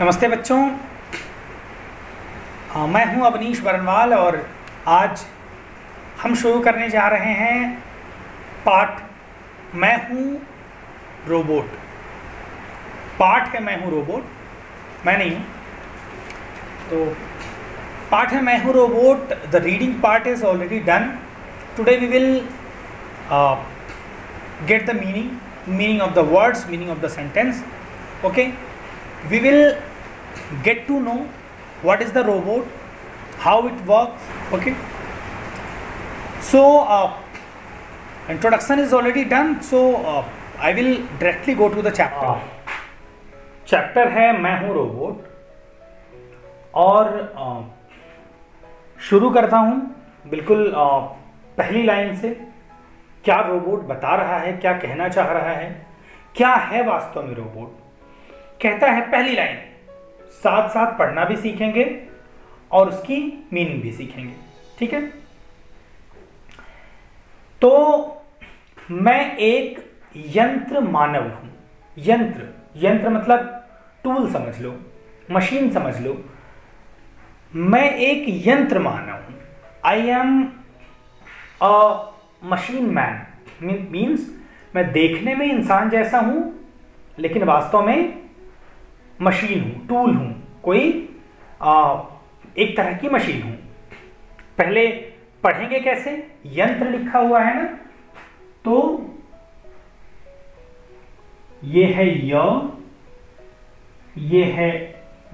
नमस्ते बच्चों। मैं हूं अवनीश बरनवाल और आज हम शुरू करने जा रहे हैं पाठ मैं हूं रोबोट। पाठ है मैं हूं रोबोट, मैं नहीं हूं। तो पाठ है मैं हूं robot. The reading part is already done. Today we will get the meaning of the words, meaning of the sentence. Okay, we will get to know what is the robot, how it works. Okay, so introduction is already done, so I will directly go to the chapter. Chapter है मैं हूं robot और शुरू करता हूं बिल्कुल पहली line से। क्या रोबोट बता रहा है, क्या कहना चाह रहा है, क्या है वास्तव में रोबोट। कहता है पहली लाइन, साथ साथ पढ़ना भी सीखेंगे और उसकी मीनिंग भी सीखेंगे। ठीक है। तो मैं एक यंत्र मानव हूं। यंत्र मतलब टूल समझ लो, मशीन समझ लो। मैं एक यंत्र मानव हूं। I am a machine man. Means मैं देखने में इंसान जैसा हूं लेकिन वास्तव में मशीन हूं, टूल हूं, कोई एक तरह की मशीन हूं। पहले पढ़ेंगे कैसे। यंत्र लिखा हुआ है ना, तो ये है ये है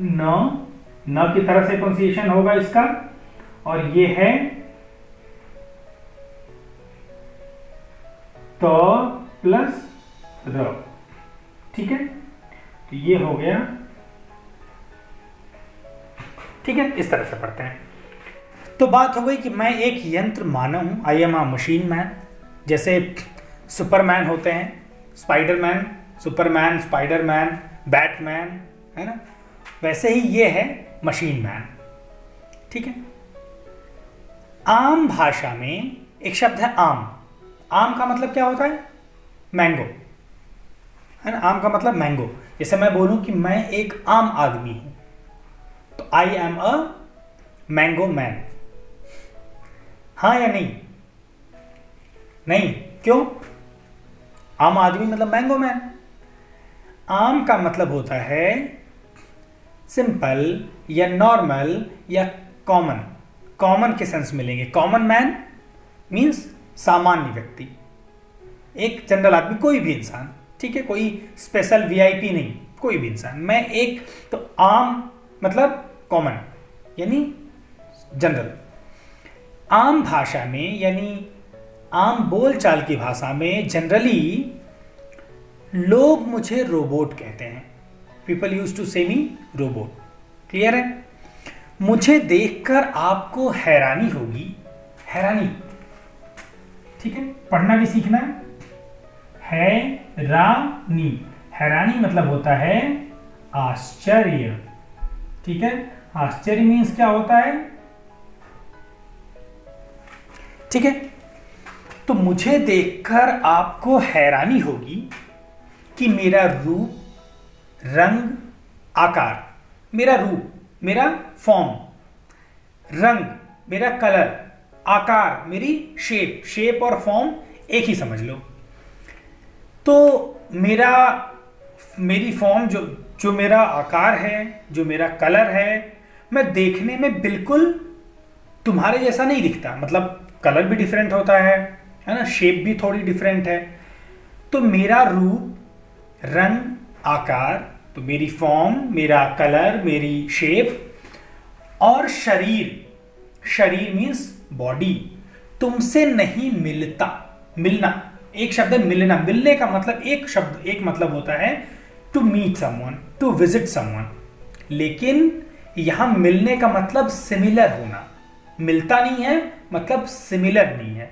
न की तरह से प्रोनाउंसिएशन होगा इसका, और ये है तो प्लस र। ठीक है, तो ये हो गया। ठीक है, इस तरह से पढ़ते हैं। तो बात हो गई कि मैं एक यंत्र मानव हूं। I am a machine man. जैसे सुपरमैन होते हैं, स्पाइडरमैन, सुपरमैन, स्पाइडरमैन, बैटमैन, है ना, वैसे ही ये है मशीन मैन। ठीक है। आम भाषा में एक शब्द है आम। आम का मतलब क्या होता है? मैंगो, है ना। आम का मतलब मैंगो। जैसे मैं बोलूं कि मैं एक आम आदमी हूं, तो I am a mango man. हाँ या नहीं? नहीं, क्यों? आम आदमी मतलब मैंगो मैन। आम का मतलब होता है सिंपल या नॉर्मल या कॉमन। कॉमन के सेंस मिलेंगे। कॉमन मैन मीन्स सामान्य व्यक्ति, एक जनरल आदमी, कोई भी इंसान। ठीक है, कोई स्पेशल वीआईपी नहीं, कोई भी इंसान। मैं एक, तो आम मतलब कॉमन यानी जनरल। आम भाषा में यानी आम बोलचाल की भाषा में जनरली लोग मुझे रोबोट कहते हैं। पीपल यूज टू से मी रोबोट। क्लियर है? मुझे देखकर आपको हैरानी होगी। हैरानी, ठीक है, पढ़ना भी सीखना है। हैरानी, हैरानी मतलब होता है आश्चर्य। ठीक है, आश्चर्य मीन्स क्या होता है? ठीक है, तो मुझे देखकर आपको हैरानी होगी कि मेरा रूप, रंग, आकार, मेरा रूप, मेरा फॉर्म, रंग, मेरा कलर, आकार, मेरी शेप और फॉर्म एक ही समझ लो। तो मेरी फॉर्म, जो मेरा आकार है, जो मेरा कलर है, मैं देखने में बिल्कुल तुम्हारे जैसा नहीं दिखता। मतलब कलर भी डिफरेंट होता है ना, शेप भी थोड़ी डिफरेंट है। तो मेरा रूप, रंग, आकार, तो मेरी फॉर्म, मेरा कलर, मेरी शेप और शरीर मीन्स बॉडी, तुमसे नहीं मिलता। मिलना एक शब्द है, मिलना। मिलने का मतलब एक मतलब होता है to meet someone, to visit someone. लेकिन यहां मिलने का मतलब सिमिलर होना। मिलता नहीं है मतलब सिमिलर नहीं है।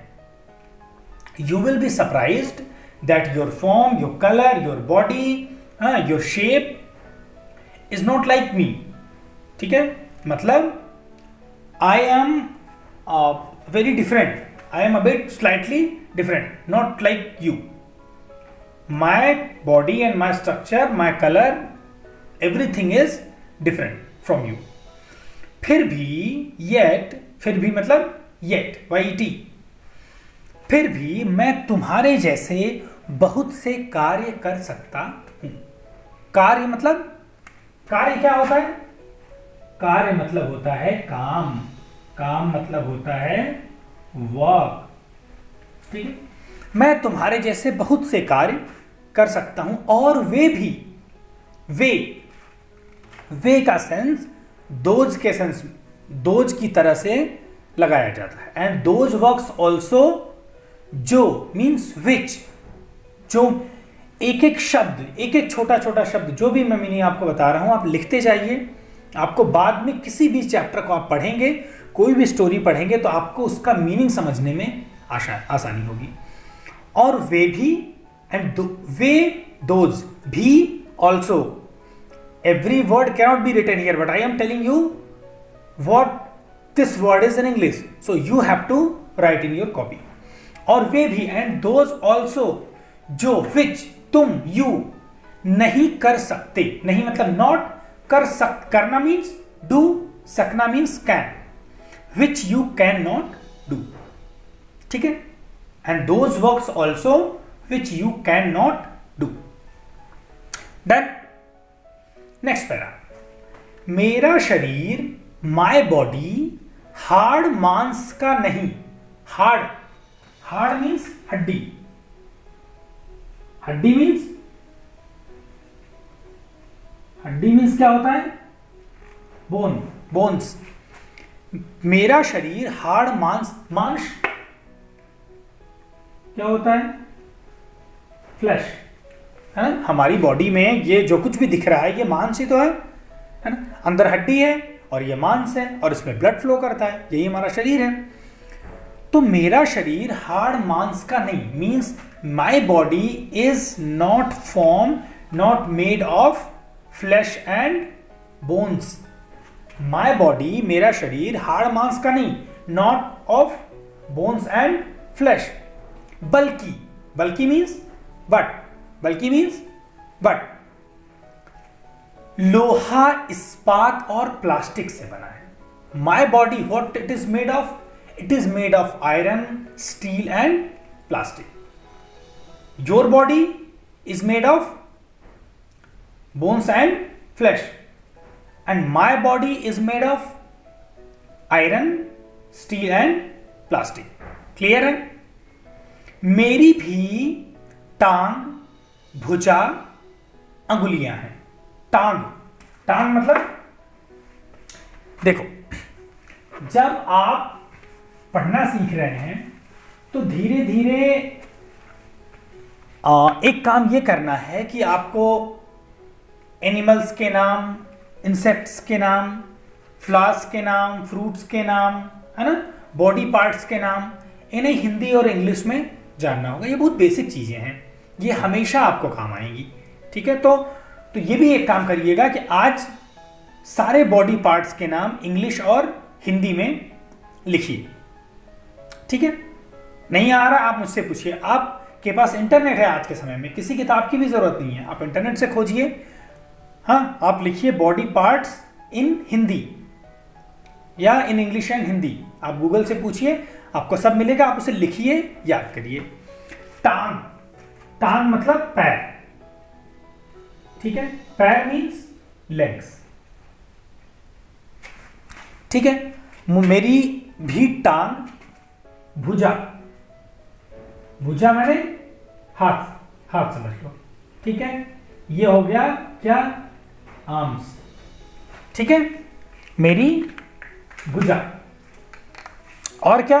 You will be surprised that your form, your colour, your body, your shape is not like me. ठीक है, मतलब I am very different. I am a bit slightly different, not like you. My body and my structure, my color, everything is different from you. फिर भी मतलब yet, YET, फिर भी मैं तुम्हारे जैसे बहुत से कार्य कर सकता हूं। कार्य मतलब, कार्य क्या होता है? कार्य मतलब होता है काम, काम मतलब होता है वर्क। ठीक है, मैं तुम्हारे जैसे बहुत से कार्य कर सकता हूं, और वे भी, वे का सेंस दोज के सेंस, दोज की तरह से लगाया जाता है। एंड दोज वर्क्स ऑल्सो, जो मीन्स विच, जो एक एक शब्द, एक एक छोटा छोटा शब्द, जो भी मैं मीनिंग आपको बता रहा हूं, आप लिखते जाइए। आपको बाद में किसी भी चैप्टर को आप पढ़ेंगे, कोई भी स्टोरी पढ़ेंगे, तो आपको उसका मीनिंग समझने में आसानी होगी। और वे भी, एंड वे, दोज, भी, also. Every word cannot be written here, but I am telling you what this word is in English, so you have to write in your copy। और वे भी, and those also, जो, which, तुम, you नहीं कर सकते। नहीं मतलब not कर करना means do, सकना means can, which you can not do। ठीक है, and those works also which you can not do। Done। next para, मेरा शरीर, माई बॉडी, हार्ड मांस का नहीं। हार्ड, हार्ड मीन्स हड्डी, हड्डी मीन्स, हड्डी मीन्स क्या होता है? Bone, bones. मेरा शरीर हार्ड मांस, मांस क्या होता है? फ्लैश, है ना? हमारी बॉडी में ये जो कुछ भी दिख रहा है ये मांस ही तो है ना? अंदर हड्डी है और ये मांस है, और इसमें ब्लड फ्लो करता है, यही हमारा शरीर है। तो मेरा शरीर हार्ड मांस का नहीं, means my body is not form, not made of flash and bones. My body, मेरा शरीर हार्ड मांस का नहीं, not of bones and flash, बल्कि, बल्कि मीन्स बट, बल्कि मीन्स बट, लोहा, इस्पात और प्लास्टिक से बना है। My body, what it is made of? It is made of iron, steel and plastic. Your body is made of bones and flash, and my body is made of iron, steel and plastic. Clear है? मेरी भी टांग, भुजा, अंगुलियां हैं। टांग, टांग मतलब, देखो, जब आप पढ़ना सीख रहे हैं तो धीरे धीरे एक काम ये करना है कि आपको एनिमल्स के नाम, इंसेक्ट्स के नाम, फ्लावर्स के नाम, फ्रूट्स के नाम, है ना, बॉडी पार्ट्स के नाम, इन्हें हिंदी और इंग्लिश में जानना होगा। ये बहुत बेसिक चीजें हैं, ये हमेशा आपको काम आएंगी। ठीक है, तो ये भी एक काम करिएगा कि आज सारे बॉडी पार्ट्स के नाम इंग्लिश और हिंदी में लिखिए। ठीक है, नहीं आ रहा आप मुझसे पूछिए, आपके पास इंटरनेट है आज के समय में, किसी किताब की भी जरूरत नहीं है, आप इंटरनेट से खोजिए। हाँ, आप लिखिए बॉडी पार्ट्स इन हिंदी या इन इंग्लिश एंड हिंदी, आप गूगल से पूछिए, आपको सब मिलेगा, आप उसे लिखिए, याद करिए। टांग, टांग मतलब पैर। ठीक है, पैर मीन्स लेग्स। ठीक है, मेरी भी टांग, भुजा, भुजा मैंने हाथ, हाथ समझ लो। ठीक है, ये हो गया क्या? आर्म्स। ठीक है, मेरी भुजा। और क्या?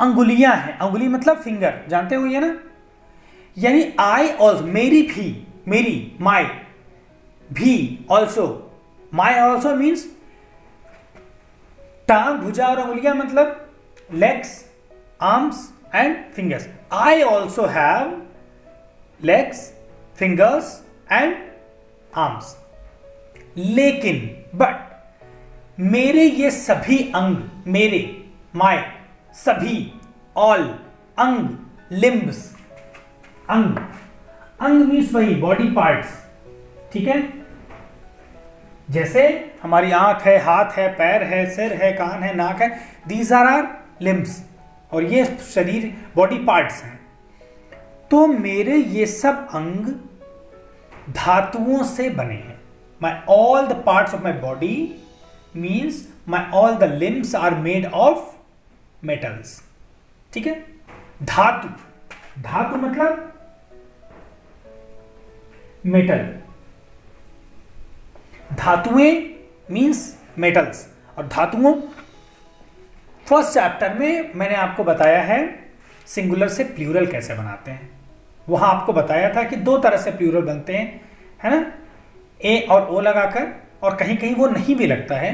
अंगुलियां हैं, अंगुली मतलब फिंगर, जानते हो ये ना? यानी आई ऑल्सो, मेरी भी, मेरी, माई, भी, ऑल्सो, माई ऑल्सो मीन्स टांग, भुजा और अंगुलियां मतलब legs, arms and fingers. I also have legs, fingers and arms. लेकिन, बट, मेरे ये सभी अंग, मेरे, माई, सभी, ऑल, अंग, लिम्ब्स, अंग, अंग मीन्स वही बॉडी पार्ट्स। ठीक है, जैसे हमारी आंख है, हाथ है, पैर है, सिर है, कान है, नाक है, दीज आर लिम्स, और ये शरीर बॉडी पार्ट्स हैं। तो मेरे ये सब अंग धातुओं से बने हैं। My all the parts of my body means my all the limbs are made of metals. ठीक है। धातु, धातु मतलब मेटल, धातुएं मीन्स मेटल्स। और धातुओं फर्स्ट चैप्टर में मैंने आपको बताया है सिंगुलर से प्लूरल कैसे बनाते हैं। वहां आपको बताया था कि दो तरह से प्लूरल बनते हैं, है ना, ए और ओ लगाकर, और कहीं कहीं वो नहीं भी लगता है।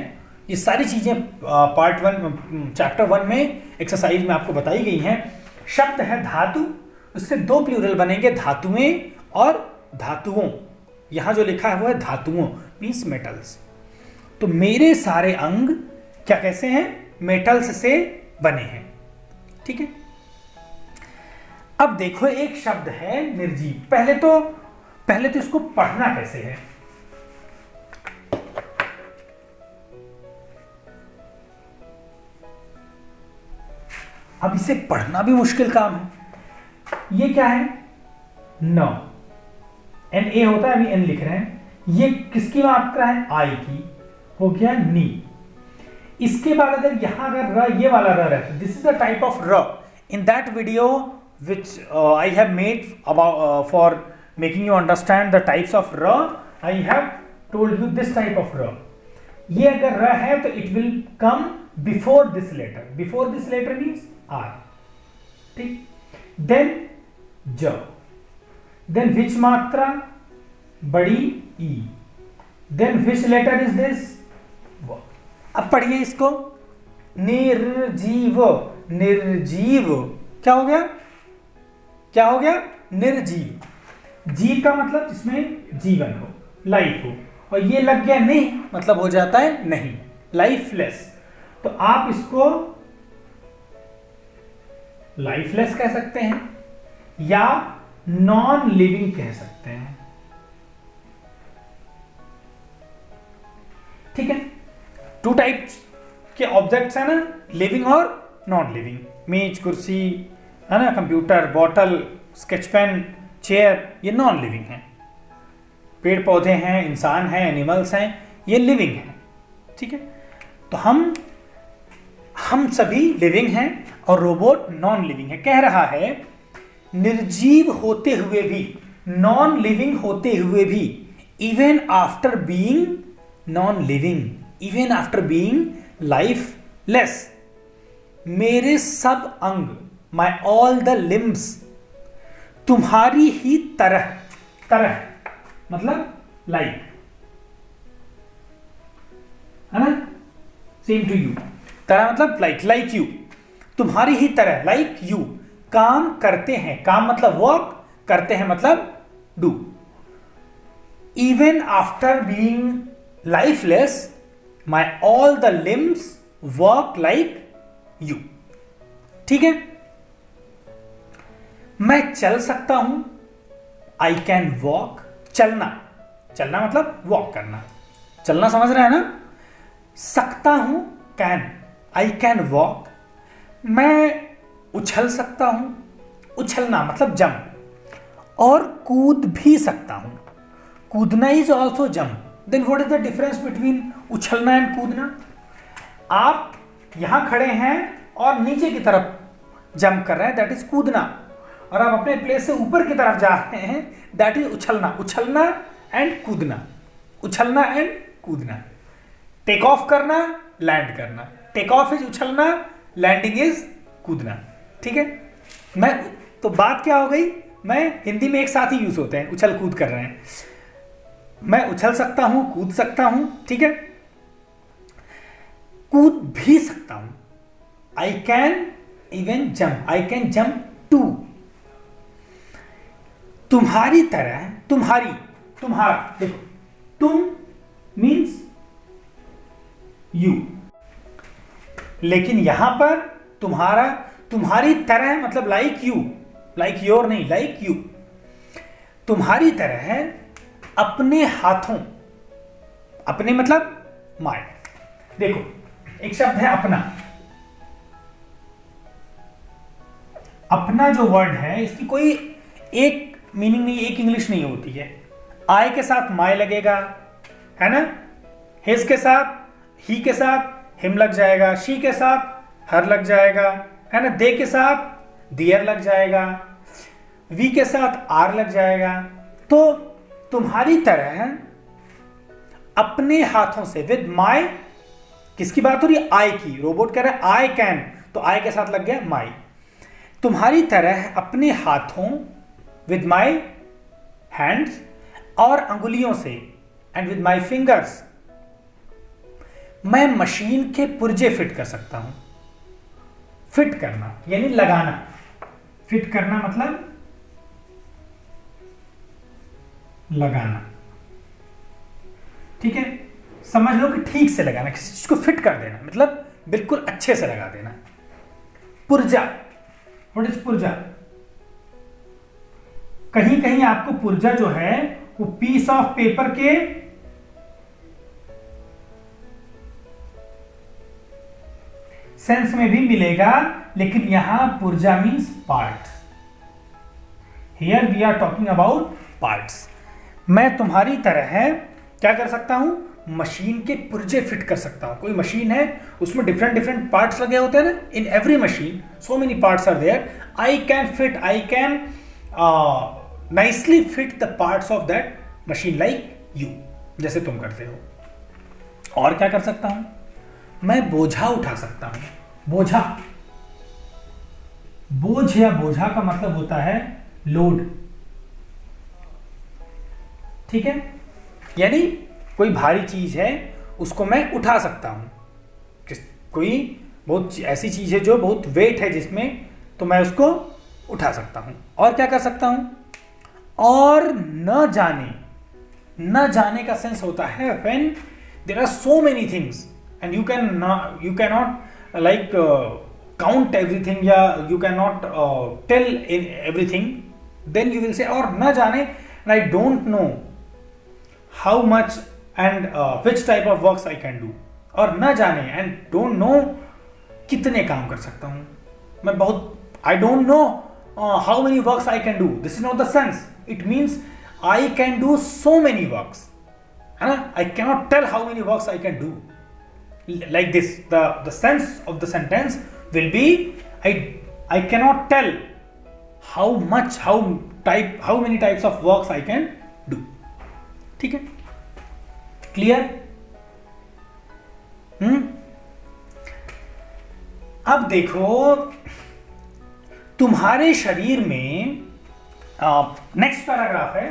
ये सारी चीजें पार्ट 1 चैप्टर 1 में एक्सरसाइज में आपको बताई गई हैं। शब्द है धातु, उससे दो प्लूरल बनेंगे, धातुएं और धातुओं। यहां जो लिखा हुआ है धातुओं मीन्स मेटल्स। तो मेरे सारे अंग क्या कैसे हैं? मेटल्स से बने हैं। ठीक है। अब देखो एक शब्द है निर्जीव। पहले तो इसको पढ़ना कैसे है। अब इसे पढ़ना भी मुश्किल काम है। ये क्या है? न, एन ए होता है, अभी एन लिख रहे हैं। ये किसकी मात्रा है? आई की। हो गया नी। इसके बाद अगर यहां अगर र, ये वाला र रहता, this is the type of र। In that video which I have made about for making you understand the types of ra, I have told you this type of ra. ये अगर र है तो it will come before this letter. Before this letter means R. ठीक। Then j. Then which मात्रा? बड़ी E. Then which letter is this? अब पढ़िए इसको। निर्जीव, निर्जीव क्या हो गया? क्या हो गया? निर्जीव। जीव का मतलब जिसमें जीवन हो, लाइफ हो, और ये लग गया नहीं मतलब हो जाता है नहीं, लाइफलेस। तो आप इसको लाइफलेस कह सकते हैं या नॉन लिविंग कह सकते हैं। ठीक है। टू टाइप्स के ऑब्जेक्ट्स है ना, लिविंग और नॉन लिविंग। मेज, कुर्सी, है ना, computer, bottle, sketch pen, chair, ये नॉन लिविंग हैं। पेड़ पौधे हैं, इंसान हैं, एनिमल्स हैं, ये लिविंग हैं। ठीक है। तो हम सभी लिविंग हैं और रोबोट नॉन लिविंग है। कह रहा है निर्जीव होते हुए भी, नॉन लिविंग होते हुए भी, even after being non living, even after being lifeless, मेरे सब अंग, माई ऑल द लिम्स, तुम्हारी ही तरह, तरह मतलब लाइक, है ना, सेम टू यू। तरह मतलब लाइक, लाइक यू, तुम्हारी ही तरह, लाइक यू, काम करते हैं। काम मतलब वर्क, करते हैं मतलब do. Even after being lifeless, my all the limbs work like you. ठीक है। मैं चल सकता हूं, आई कैन वॉक। चलना, चलना मतलब वॉक करना, चलना समझ रहे हैं ना। सकता हूं, कैन, आई कैन वॉक। मैं उछल सकता हूं, उछलना मतलब जंप। और कूद भी सकता हूं, कूदना is also jump. Then what is the difference between उछलना एंड कूदना? आप यहां खड़े हैं और नीचे की तरफ जंप कर रहे हैं, दैट इज कूदना। और आप अपने प्लेस से ऊपर की तरफ जा रहे हैं, दैट इज उछलना। उछलना एंड कूदना, उछलना एंड कूदना। टेक ऑफ करना, लैंड करना। टेक ऑफ इज उछलना, लैंडिंग इज कूदना। ठीक है। मैं तो बात क्या हो गई, मैं हिंदी में एक साथ ही यूज होते हैं, उछल कूद कर रहे हैं। मैं उछल सकता हूं, कूद सकता हूं। ठीक है। कूद भी सकता हूं, I can even jump, I can jump too. तुम्हारी तरह, तुम्हारी, तुम्हारा, देखो तुम मीन्स यू, लेकिन यहां पर तुम्हारा, तुम्हारी तरह मतलब लाइक यू, लाइक योर नहीं, लाइक यू। तुम्हारी तरह अपने हाथों, अपने मतलब माय। देखो एक शब्द है अपना। अपना जो वर्ड है इसकी कोई एक मीनिंग नहीं, एक इंग्लिश नहीं होती है। आई के साथ माय लगेगा, है ना, हिज के साथ, ही के साथ हिम लग जाएगा, शी के साथ हर लग जाएगा, है ना, दे के साथ दियर लग जाएगा, वी के साथ आर लग जाएगा। तो तुम्हारी तरह अपने हाथों से, विद माई, किसकी बात हो रही है, आई की। रोबोट कह रहा है आई कैन, तो आई के साथ लग गया माई। तुम्हारी तरह अपने हाथों, विद माई हैंड्स, और अंगुलियों से, एंड विद माई फिंगर्स, मैं मशीन के पुर्जे फिट कर सकता हूं। फिट करना यानी लगाना, फिट करना मतलब लगाना, ठीक है। समझ लो कि ठीक से लगाना, किसी चीज को फिट कर देना, मतलब बिल्कुल अच्छे से लगा देना। पुर्जा, व्हाट इज पुर्जा? कहीं कहीं आपको पुर्जा जो है वो पीस ऑफ पेपर के सेंस में भी मिलेगा, लेकिन यहां पुर्जा means part. Here we are talking about parts. मैं तुम्हारी तरह है क्या कर सकता हूं, मशीन के पुर्जे फिट कर सकता हूं। कोई मशीन है उसमें डिफरेंट डिफरेंट पार्ट्स लगे होते हैं ना, in every machine so many parts are there. I can nicely fit the parts of that machine like you, जैसे तुम करते हो। और क्या कर सकता हूं, मैं बोझा उठा सकता हूं। बोझा, बोझ या बोझा का मतलब होता है लोड, ठीक है, यानी कोई भारी चीज है उसको मैं उठा सकता हूं। कोई बहुत ऐसी चीज है जो बहुत वेट है जिसमें, तो मैं उसको उठा सकता हूं। और क्या कर सकता हूं, और न जाने, न जाने का सेंस होता है when there are so many things and you can not like count everything, या you can not tell in everything, then you will say और न जाने, and I don't know how much and which type of works I can do. और न जाने and don't know कितने काम कर सकता हूं मैं, बहुत, I don't know how many works I can do. This is not the sense, it means I can do so many works, है ना, I can not tell how many works I can do like this. The sense of the sentence will be I cannot tell how many types of works I can do. ठीक है, clear? अब देखो तुम्हारे शरीर में, next paragraph है,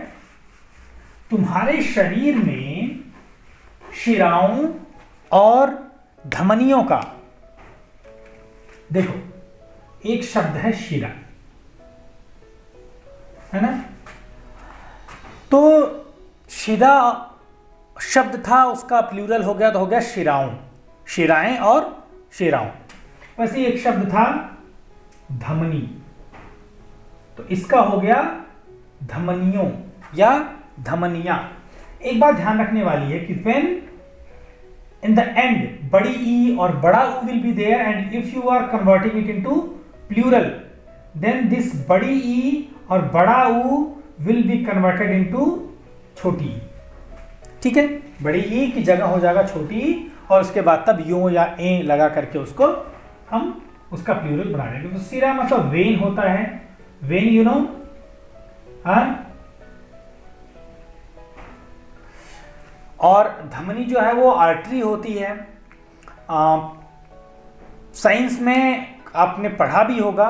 तुम्हारे शरीर में शिराओं और धमनियों का, देखो एक शब्द है शिरा, है ना, तो शिरा शब्द था, उसका प्लूरल हो गया तो हो गया शिराओं, शिराएं और शिराओं। वैसे एक शब्द था धमनी, तो इसका हो गया धमनियों या धमनियां। एक बात ध्यान रखने वाली है कि when in the end बड़ी ई और बड़ा ऊ will be there, and if you are converting it into plural then this बड़ी ई और बड़ा ऊ will be converted into छोटी। ठीक है, बड़ी ई की जगह हो जाएगा छोटी, और उसके बाद तब यो या ए लगा करके उसको हम उसका प्लूरल बना लेंगे। तो सिरा मतलब वेन होता है, वेन यू नो, और धमनी जो है वो आर्टरी होती है। साइंस में आपने पढ़ा भी होगा।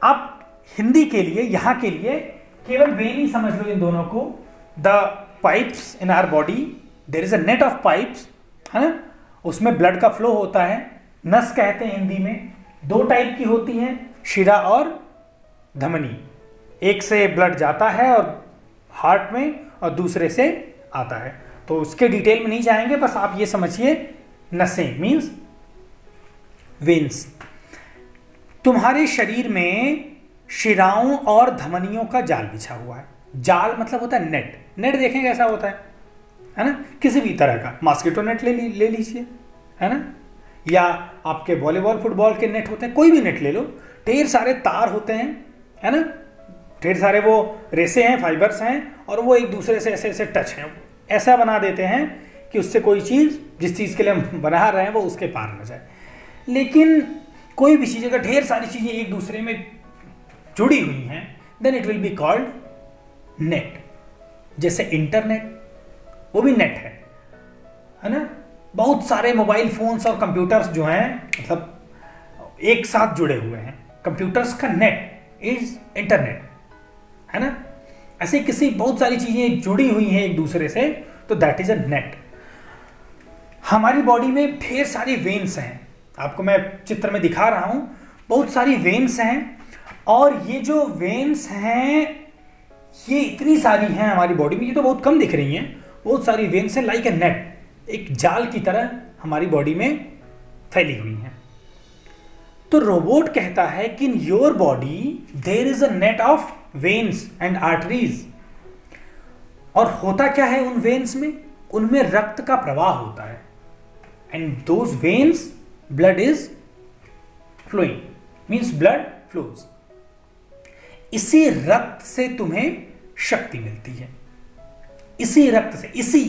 आप हिंदी के लिए, यहाँ के लिए केवल वेन ही समझ लो इन दोनों को। The pipes in our body, there is a net of pipes, है ना, उसमें ब्लड का फ्लो होता है, नस कहते हैं हिंदी में। दो टाइप की होती हैं, शिरा और धमनी। एक से ब्लड जाता है और हार्ट में, और दूसरे से आता है। तो उसके डिटेल में नहीं जाएंगे, बस आप ये समझिए, नसें मीन्स वेन्स। तुम्हारे शरीर में शिराओं और धमनियों का जाल बिछा हुआ है। जाल मतलब होता है नेट। नेट देखें कैसा होता है, है ना, किसी भी तरह का मॉस्किटो नेट ले लीजिए, है ना, या आपके वॉलीबॉल फुटबॉल के नेट होते हैं, कोई भी नेट ले लो, ढेर सारे तार होते हैं, है ना, ढेर सारे वो रेसे हैं, फाइबर्स हैं, और वो एक दूसरे से ऐसे ऐसे टच हैं, ऐसा बना देते हैं कि उससे कोई चीज़, जिस चीज़ के लिए हम बना रहे हैं, वो उसके पार न जाए। लेकिन कोई भी चीज़ अगर ढेर सारी चीज़ें एक दूसरे में जुड़ी हुई हैं, then it will be called net. जैसे इंटरनेट, वो भी नेट है ना, बहुत सारे मोबाइल फोन्स और कंप्यूटर्स जो हैं, मतलब एक साथ जुड़े हुए हैं, कंप्यूटर्स का नेट इज इंटरनेट, है ना। ऐसे किसी बहुत सारी चीजें जुड़ी हुई हैं एक दूसरे से, तो दैट इज अ नेट। हमारी बॉडी में ढेर सारी वेन्स हैं, आपको मैं चित्र में दिखा रहा हूं, बहुत सारी वेन्स हैं, और ये जो वेन्स हैं ये इतनी सारी हैं हमारी बॉडी में, ये तो बहुत कम दिख रही हैं, बहुत सारी वेन्स हैं, लाइक ए नेट, एक जाल की तरह हमारी बॉडी में फैली हुई हैं। तो रोबोट कहता है कि in your body there is a net of veins and arteries. और होता क्या है उन वेन्स में? उनमें रक्त का प्रवाह होता है, and those veins blood is flowing, means blood flows. इसी रक्त से तुम्हें शक्ति मिलती है, इसी रक्त से, इसी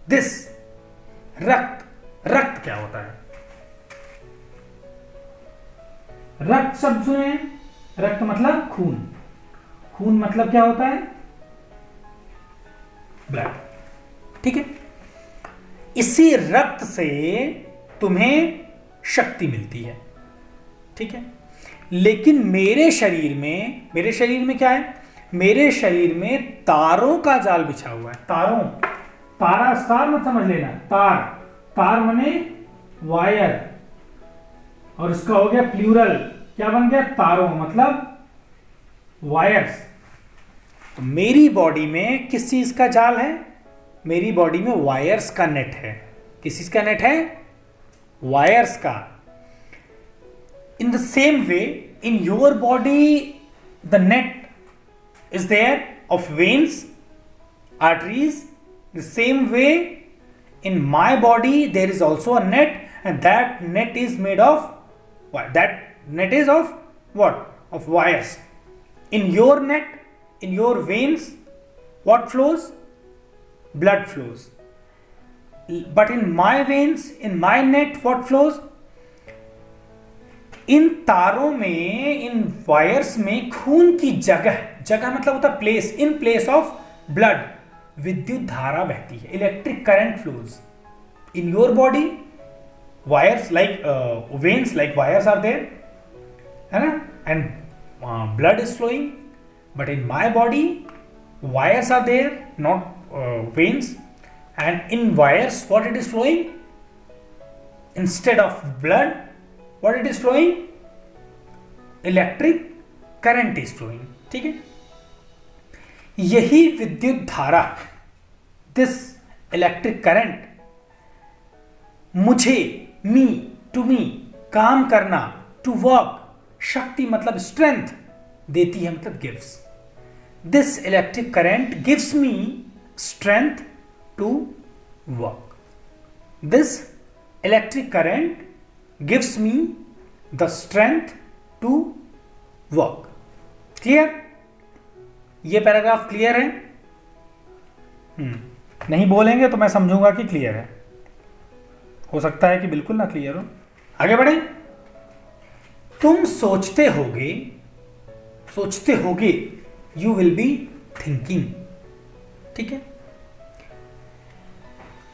दिस रक्त। रक्त क्या होता है? रक्त शब्द सुने हैं? रक्त मतलब खून, खून मतलब क्या होता है? ब्लड, ठीक है। इसी रक्त से तुम्हें शक्ति मिलती है, ठीक है। लेकिन मेरे शरीर में क्या है? मेरे शरीर में तारों का जाल बिछा हुआ है। तारों, तारा स्टार मत समझ लेना, तार, तार माने वायर, और इसका हो गया प्लूरल, क्या बन गया? तारों, मतलब वायर्स। तो मेरी बॉडी में किस चीज का जाल है? मेरी बॉडी में वायर्स का नेट है। किस चीज का नेट है? वायर्स का। In the same way, in your body, the net is there of veins, arteries. The same way, in my body, there is also a net, and that net is made of what? That net is of what? Of wires. In your net, in your veins, what flows? Blood flows. But in my veins, in my net, what flows? इन तारों में, इन wires में खून की जगह, जगह मतलब होता है place, in place of blood विद्युत धारा बहती है, electric current flows. In your body wires like veins like wires are there, है ना, and blood is flowing. But in my body wires are there, not veins, and in wires what it is flowing? Instead of blood what it is flowing? Electric current is flowing, ठीक है। यही विद्युत धारा, this electric current, मुझे, मी, to me, काम करना, to work, शक्ति मतलब स्ट्रेंथ देती है, मतलब gives. This electric current gives me strength to work. This electric current gives me the strength to work. Clear? ये पैराग्राफ क्लियर है? नहीं बोलेंगे तो मैं समझूंगा कि क्लियर है, हो सकता है कि बिल्कुल ना क्लियर हो। आगे बढ़े। तुम सोचते होगे, यू विल बी थिंकिंग, ठीक है,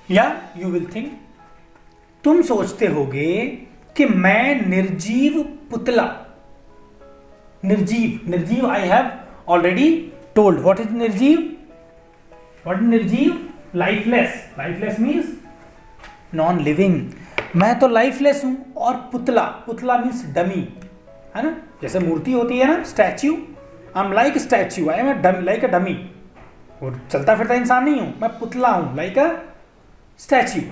या यू विल थिंक। तुम सोचते होगे कि मैं निर्जीव पुतला, निर्जीव I have already told what is निर्जीव। व्हाट इज निर्जीव? Lifeless means non living. मैं तो लाइफलेस हूं। और पुतला मीन्स डमी, है ना, जैसे मूर्ति होती है ना, statue. I am like statue, I am like a dummy. और चलता फिरता इंसान नहीं हूं, मैं पुतला हूं, लाइक अ स्टैच्यू।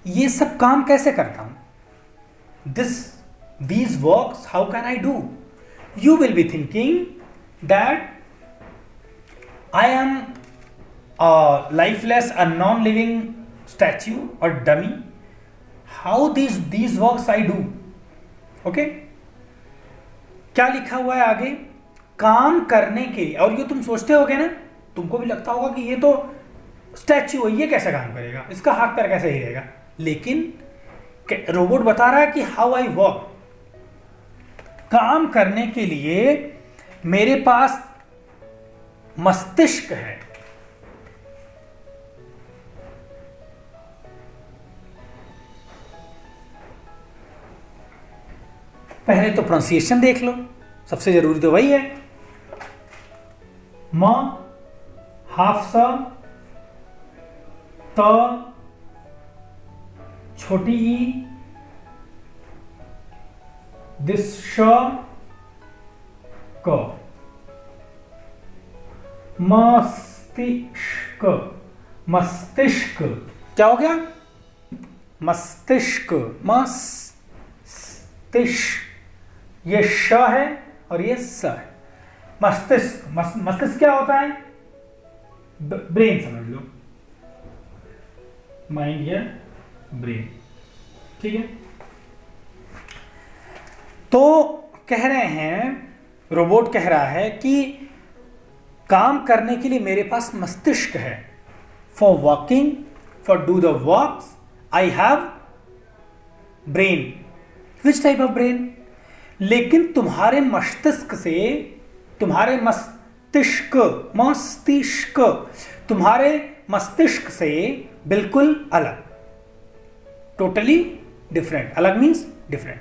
ये सब काम कैसे करता हूं? these works how can I do? You will be thinking that I am lifeless, a non living statue और dummy, how these works I do. Okay, क्या लिखा हुआ है आगे? काम करने के, और ये तुम सोचते होगे ना, तुमको भी लगता होगा कि ये तो स्टैच्यू है, ये कैसे काम करेगा, इसका हाथ पैर कैसे हिलेगा, लेकिन रोबोट बता रहा है कि हाउ आई वर्क। काम करने के लिए मेरे पास मस्तिष्क है। पहले तो प्रोनाउंसिएशन देख लो, सबसे जरूरी तो वही है। म, हाफ स, त, छोटी ई, दिस श, क, मस्तिष्क। मस्तिष्क क्या हो गया? मस्तिष्क, मस्तिष्क, ये श है और ये स है। मस्तिष्क, मस्तिष्क क्या होता है? ब्रेन समझ लो, माइंड या ब्रेन, ठीक है। तो कह रहे हैं, रोबोट कह रहा है कि काम करने के लिए मेरे पास मस्तिष्क है। For working, for do the works I have brain. Which type of brain? लेकिन तुम्हारे मस्तिष्क से, तुम्हारे मस्तिष्क, तुम्हारे मस्तिष्क से बिल्कुल अलग, टोटली डिफरेंट। अलग मीन्स डिफरेंट।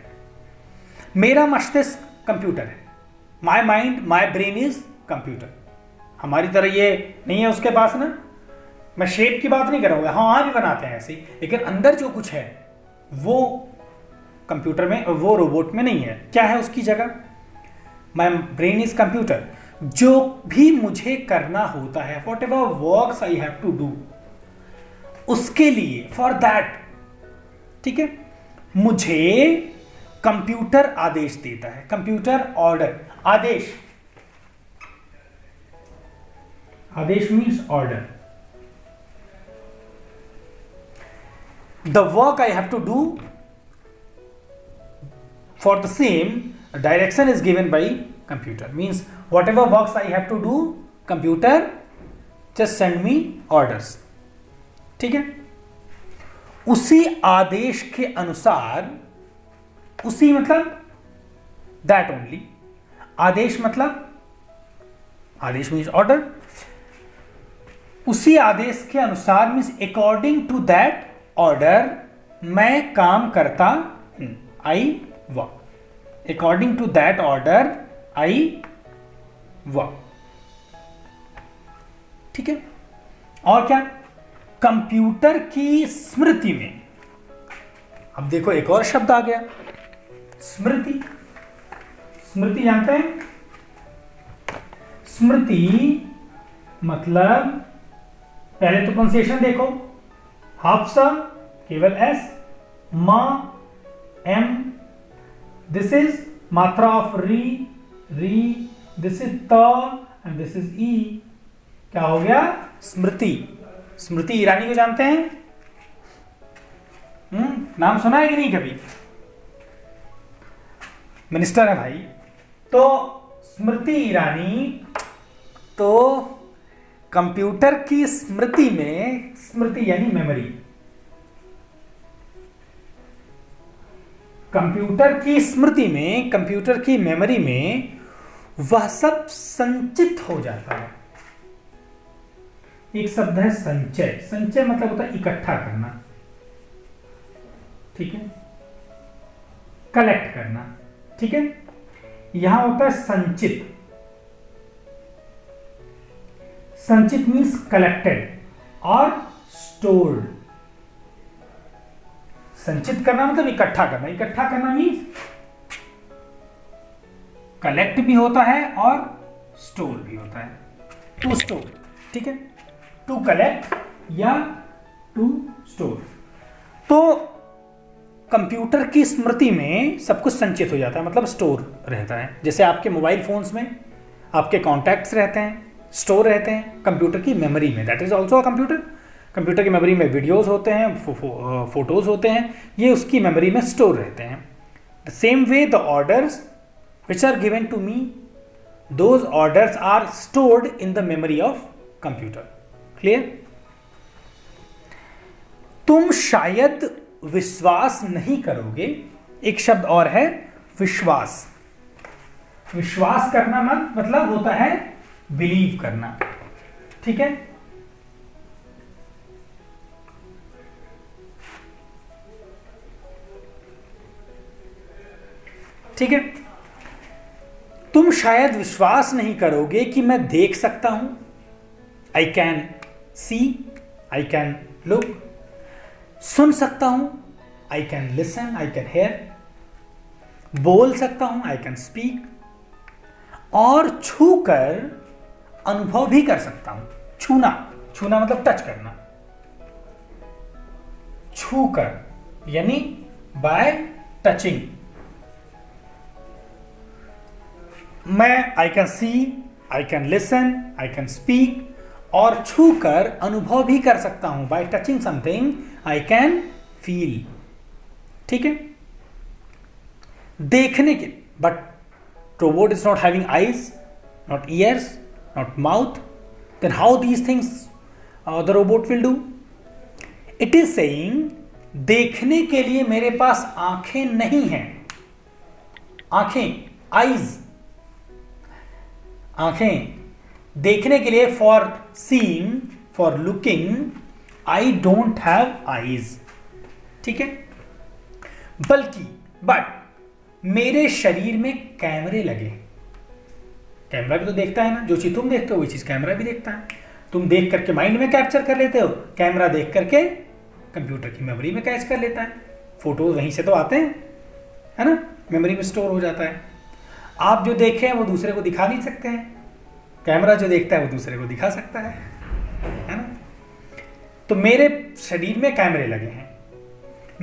मेरा मस्तिष्क कंप्यूटर है, my mind, my brain is computer. हमारी तरह ये नहीं है उसके पास ना, मैं शेप की बात नहीं कर रहा हूँ, हाँ भी बनाते हैं ऐसे ही, लेकिन अंदर जो कुछ है वो कंप्यूटर में, वो रोबोट में नहीं है। क्या है उसकी जगह? My brain is computer. जो भी मुझे करना होता है, whatever works I have to do, उसके लिए, फॉर दैट, ठीक है, मुझे कंप्यूटर आदेश देता है। कंप्यूटर ऑर्डर, आदेश, आदेश means order. The work I have to do, for the same, direction is given by computer. Means whatever works I have to do, computer just send me orders. ठीक है। उसी आदेश के अनुसार, उसी मतलब that only, आदेश मतलब, आदेश means order, उसी आदेश के अनुसार means according to that order मैं काम करता हूं। I work. According to that order I work. ठीक है। और क्या? कंप्यूटर की स्मृति में, अब देखो एक और शब्द आ गया, स्मृति। स्मृति जानते हैं? स्मृति मतलब, पहले तो प्रोनाउंसिएशन देखो, हाफ सा केवल एस, मा M, this is matra of re, this is ta and this is e। क्या हो गया? स्मृति। स्मृति ईरानी को जानते हैं? नाम सुना है कि नहीं कभी? मिनिस्टर है भाई। तो स्मृति ईरानी, तो कंप्यूटर की स्मृति में, स्मृति यानी मेमोरी, कंप्यूटर की स्मृति में, कंप्यूटर की मेमोरी में वह सब संचित हो जाता है। एक शब्द है संचय। संचय मतलब होता है इकट्ठा करना, ठीक है, कलेक्ट करना, ठीक है। यहां होता है संचित। संचित मीन्स कलेक्टेड और स्टोर्ड। संचित करना मतलब इकट्ठा करना। इकट्ठा करना मीन्स कलेक्ट भी होता है और स्टोर भी होता है। टू स्टोर, ठीक है, टू कलेक्ट या टू स्टोर। तो कंप्यूटर की स्मृति में सब कुछ संचित हो जाता है, मतलब स्टोर रहता है। जैसे आपके मोबाइल फोन्स में आपके कॉन्टैक्ट्स रहते हैं, स्टोर रहते हैं कंप्यूटर की मेमोरी में, that is also a computer. Computer की मेमोरी में वीडियोस होते हैं, फोटोज होते हैं, ये उसकी मेमोरी में स्टोर रहते हैं। The same way the orders which are given to me, those orders are stored in the memory of computer. Clear? तुम शायद विश्वास नहीं करोगे, एक शब्द और है विश्वास। विश्वास करना मतलब होता है बिलीव करना, ठीक है। ठीक है, तुम शायद विश्वास नहीं करोगे कि मैं देख सकता हूं, I can see, I can look. सुन सकता हूं, I can listen, I can hear. बोल सकता हूं, आई कैन स्पीक। और छूकर अनुभव भी कर सकता हूं। छूना, छूना मतलब टच करना, छूकर यानी बाय टचिंग। मैं I can see, I can listen, I can speak, और छूकर अनुभव भी कर सकता हूं। By touching something I can feel. ठीक है, देखने के, but robot is not having eyes, not ears, not mouth, then how these things the robot will do? It is saying देखने के लिए मेरे पास आंखें नहीं हैं। आंखें, आईज, आंखें देखने के लिए, for seeing, for looking, I don't have eyes. ठीक है, बल्कि बट मेरे शरीर में कैमरे लगे। कैमरा भी तो देखता है ना, जो चीज तुम देखते हो वही चीज कैमरा भी देखता है। तुम देख करके माइंड में कैप्चर कर लेते हो, कैमरा देख करके कंप्यूटर की मेमोरी में कैच कर लेता है। फोटो वहीं से तो आते हैं, है ना, मेमोरी में स्टोर हो जाता है। आप जो देखे हैं वो दूसरे को दिखा नहीं सकते हैं, कैमरा जो देखता है वो दूसरे को दिखा सकता है ना। तो मेरे शरीर में कैमरे लगे हैं।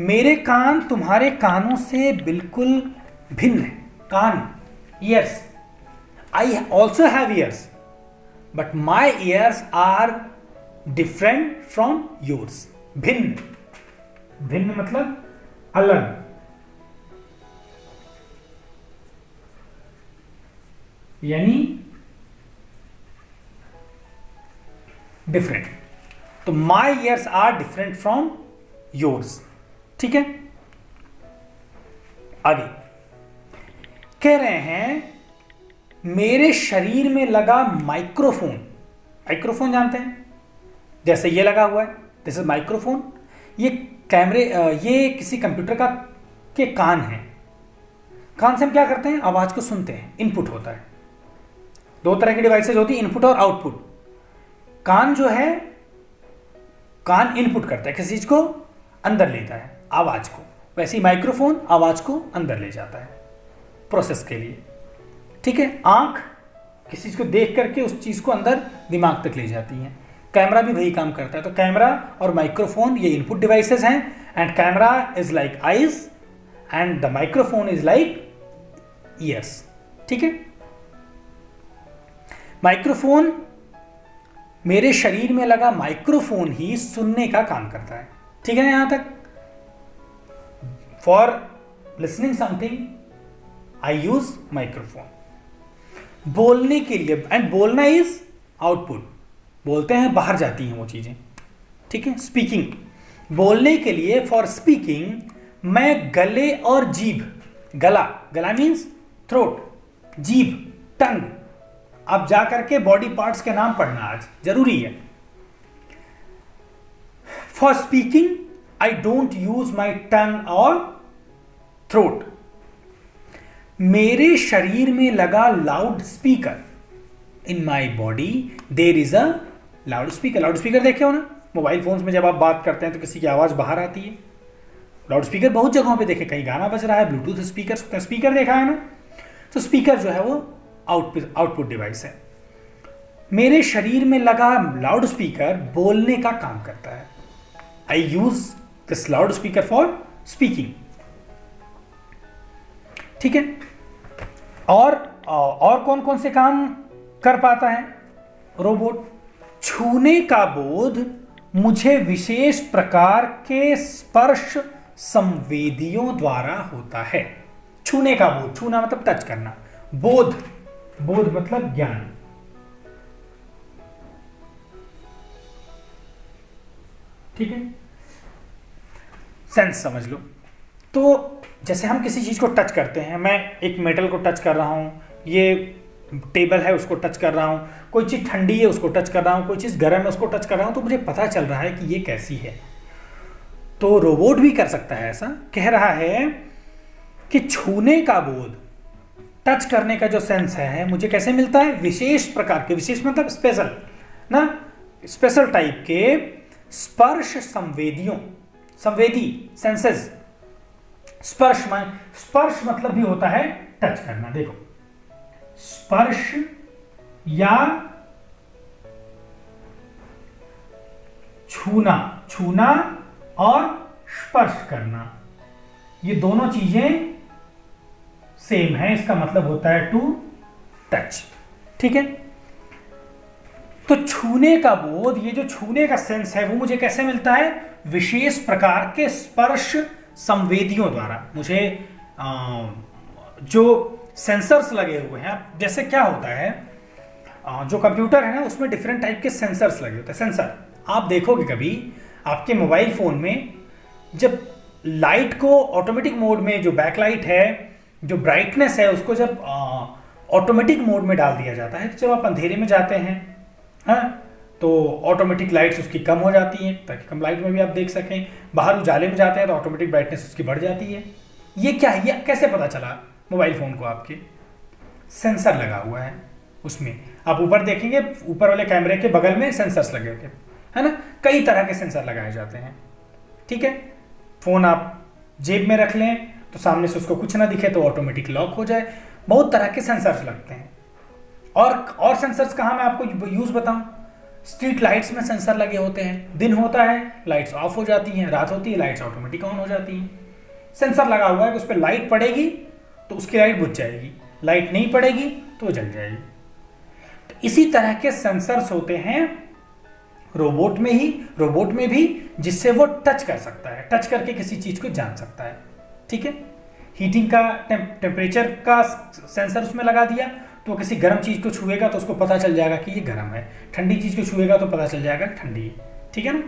मेरे कान तुम्हारे कानों से बिल्कुल भिन्न है। कान, ears, I also have ears, but my ears are different from yours. भिन्न, भिन्न मतलब अलग। यानी डिफरेंट। तो my ears are different from yours. ठीक है, आगे कह रहे हैं मेरे शरीर में लगा माइक्रोफोन। माइक्रोफोन जानते हैं, जैसे ये लगा हुआ है, दिस इज माइक्रोफोन। ये कैमरे, ये किसी कंप्यूटर का के कान है। कान से हम क्या करते हैं? आवाज को सुनते हैं, इनपुट होता है। दो तरह की डिवाइसेज होती है, इनपुट और आउटपुट। कान जो है, कान इनपुट करता है, किसी चीज को अंदर लेता है, आवाज को। वैसे ही माइक्रोफोन आवाज को अंदर ले जाता है प्रोसेस के लिए। ठीक है, आंख किसी चीज को देख करके उस चीज को अंदर दिमाग तक ले जाती है। कैमरा भी वही काम करता है। तो कैमरा और माइक्रोफोन ये इनपुट डिवाइसेस हैं, and camera is like eyes and the microphone is like years. ठीक है, माइक्रोफोन, मेरे शरीर में लगा माइक्रोफोन ही सुनने का काम करता है। ठीक है, यहां तक for listening something I use microphone. बोलने के लिए, एंड बोलना इज आउटपुट, बोलते हैं बाहर जाती हैं वो चीजें। ठीक है, स्पीकिंग, बोलने के लिए, फॉर स्पीकिंग मैं गले और जीभ, गला, गला मीन्स थ्रोट, जीभ, टंग। आप जाकर के बॉडी पार्ट्स के नाम पढ़ना आज जरूरी है। For speaking I don't use my tongue और थ्रोट। मेरे शरीर में लगा loud speaker. In my body there is a loud speaker. Loud speaker देखे हो ना, मोबाइल फोन्स में जब आप बात करते हैं तो किसी की आवाज बाहर आती है। लाउड स्पीकर बहुत जगहों पे देखे, कहीं गाना बज रहा है, ब्लूटूथ स्पीकर, स्पीकर देखा है ना। तो स्पीकर जो है वो आउटपुट डिवाइस है। मेरे शरीर में लगा लाउड स्पीकर बोलने का काम करता है। I use this loud speaker for speaking. ठीक है, और कौन कौन से काम कर पाता है? रोबोट। छूने का बोध मुझे विशेष प्रकार के स्पर्श संवेदियों द्वारा होता है। छूने का बोध, छूना मतलब टच करना, बोध, बोध मतलब ज्ञान। ठीक है, सेंस समझ लो। तो जैसे हम किसी चीज को टच करते हैं, मैं एक मेटल को टच कर रहा हूं, ये टेबल है उसको टच कर रहा हूं, कोई चीज ठंडी है उसको टच कर रहा हूं, कोई चीज गर्म है उसको टच कर रहा हूं, तो मुझे पता चल रहा है कि ये कैसी है। तो रोबोट भी कर सकता है ऐसा। कह रहा है कि छूने का बोध, टच करने का जो सेंस है मुझे कैसे मिलता है, विशेष प्रकार के, विशेष मतलब स्पेशल ना, स्पेशल टाइप के स्पर्श संवेदियों, संवेदी सेंसेस। स्पर्श मतलब भी होता है टच करना। देखो, स्पर्श या छूना, छूना और स्पर्श करना, ये दोनों चीजें सेम है, इसका मतलब होता है टू टच। ठीक है, तो छूने का बोध, ये जो छूने का सेंस है वो मुझे कैसे मिलता है, विशेष प्रकार के स्पर्श संवेदियों द्वारा। मुझे जो सेंसर्स लगे हुए हैं, जैसे क्या होता है, जो कंप्यूटर है ना उसमें डिफरेंट टाइप के सेंसर्स लगे होते हैं। सेंसर आप देखोगे कभी आपके मोबाइल फोन में, जब लाइट को ऑटोमेटिक मोड में, जो बैकलाइट है, जो ब्राइटनेस है, उसको जब ऑटोमेटिक मोड में डाल दिया जाता है, तो जब आप अंधेरे में जाते हैं, हाँ, तो ऑटोमेटिक लाइट्स उसकी कम हो जाती हैं ताकि कम लाइट में भी आप देख सकें। बाहर उजाले में जाते हैं तो ऑटोमेटिक ब्राइटनेस उसकी बढ़ जाती है। ये क्या है, ये कैसे पता चला मोबाइल फोन को? आपके सेंसर लगा हुआ है उसमें। आप ऊपर देखेंगे, ऊपर वाले कैमरे के बगल में सेंसर्स लगे होते हैं, है ना। कई तरह के सेंसर लगाए जाते हैं। ठीक है, फोन आप जेब में रख लें तो सामने से उसको कुछ ना दिखे तो ऑटोमेटिक लॉक हो जाए। बहुत तरह के सेंसर्स लगते हैं। और सेंसर्स कहाँ मैं आपको यूज बताऊं, स्ट्रीट लाइट्स में सेंसर लगे होते हैं। दिन होता है लाइट्स ऑफ हो जाती हैं, रात होती है लाइट्स ऑटोमेटिक ऑन हो जाती हैं। सेंसर लगा हुआ है कि उस पर लाइट पड़ेगी तो उसकी लाइट बुझ जाएगी, लाइट नहीं पड़ेगी तो जल जाएगी। तो इसी तरह के सेंसर्स होते हैं रोबोट में भी, जिससे वो टच कर सकता है, टच करके किसी चीज को जान सकता है। ठीक है, हीटिंग का टेम्परेचर का सेंसर उसमें लगा दिया तो किसी गर्म चीज को छुएगा तो उसको पता चल जाएगा कि ये गर्म है, ठंडी चीज को छुएगा तो पता चल जाएगा कि ठंडी है। ठीक है ना।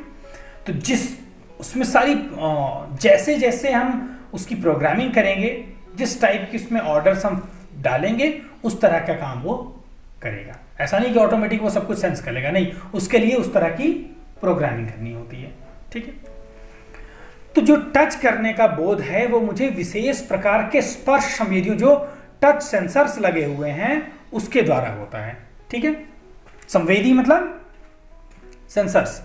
तो जिस उसमें सारी जैसे जैसे हम उसकी प्रोग्रामिंग करेंगे, जिस टाइप की उसमें ऑर्डर्स हम डालेंगे, उस तरह का काम वो करेगा। ऐसा नहीं कि ऑटोमेटिक वो सब कुछ सेंस कर लेगा, नहीं, उसके लिए उस तरह की प्रोग्रामिंग करनी होती है। ठीक है, तो जो टच करने का बोध है वो मुझे विशेष प्रकार के स्पर्श संवेदियों, जो टच सेंसर्स लगे हुए हैं, उसके द्वारा होता है। ठीक है, संवेदी मतलब सेंसर्स।